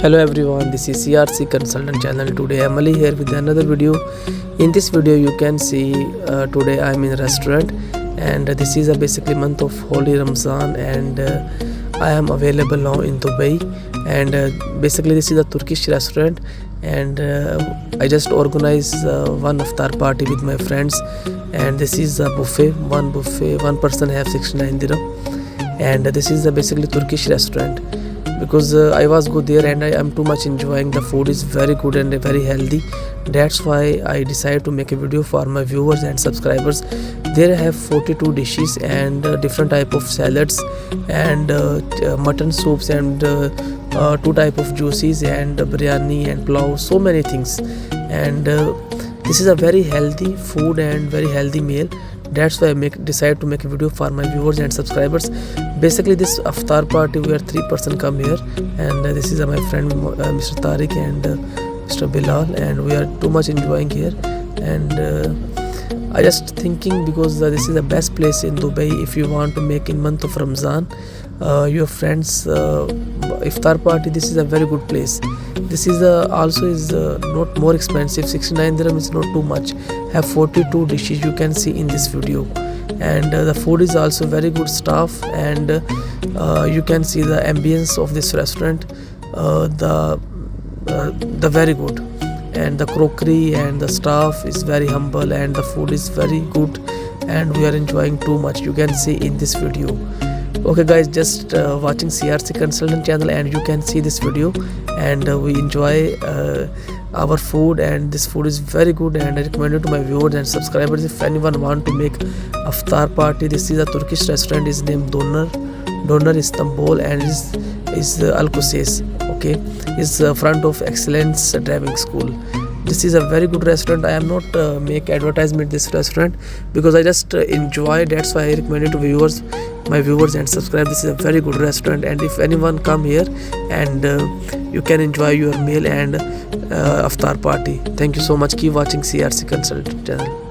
Hello everyone, this is CRC Consultant channel. Today I'm Ali here with another video. In this video you can see today I'm in a restaurant, and this is basically month of Holy Ramzan, and I am available now in Dubai, and basically this is a Turkish restaurant, and I just organized one iftar party with my friends, and this is a buffet, one person have 69 dirham, and this is basically Turkish restaurant because I was good there and I am too much enjoying. The food is very good and very healthy. That's why I decided to make a video for my viewers and subscribers. There I have 42 dishes and different type of salads and mutton soups and two type of juices and biryani and pulao, so many things, and this is a very healthy food and very healthy meal. That's why I decide to make a video for my viewers and subscribers. Basically this iftar party where 3 person come here, and this is my friend Mr. Tariq and Mr. Bilal, and we are too much enjoying here, and I just thinking because this is the best place in Dubai if you want to make in month of Ramzan your friends iftar party. This is a very good place. This is also is not more expensive. 69 dirham is not too much. Have 42 dishes you can see in this video, and the food is also very good stuff, and you can see the ambience of this restaurant, the very good, and the crockery and the staff is very humble, and the food is very good, and we are enjoying too much. You can see in this video. Okay guys, just watching CRC Consultant channel, and you can see this video, and we enjoy our food, and this food is very good, and I recommend it to my viewers and subscribers. If anyone want to make iftar party, this is a Turkish restaurant, is named Doner Istanbul, and is Al Qusays. Okay, is front of Excellence Driving School. This is a very good restaurant. I am not make advertisement this restaurant because I just enjoy. That's why I recommend it to my viewers and subscribers. This is a very good restaurant, and if anyone come here, and you can enjoy your meal and iftar party. Thank you so much. Keep watching CRC Consultant channel.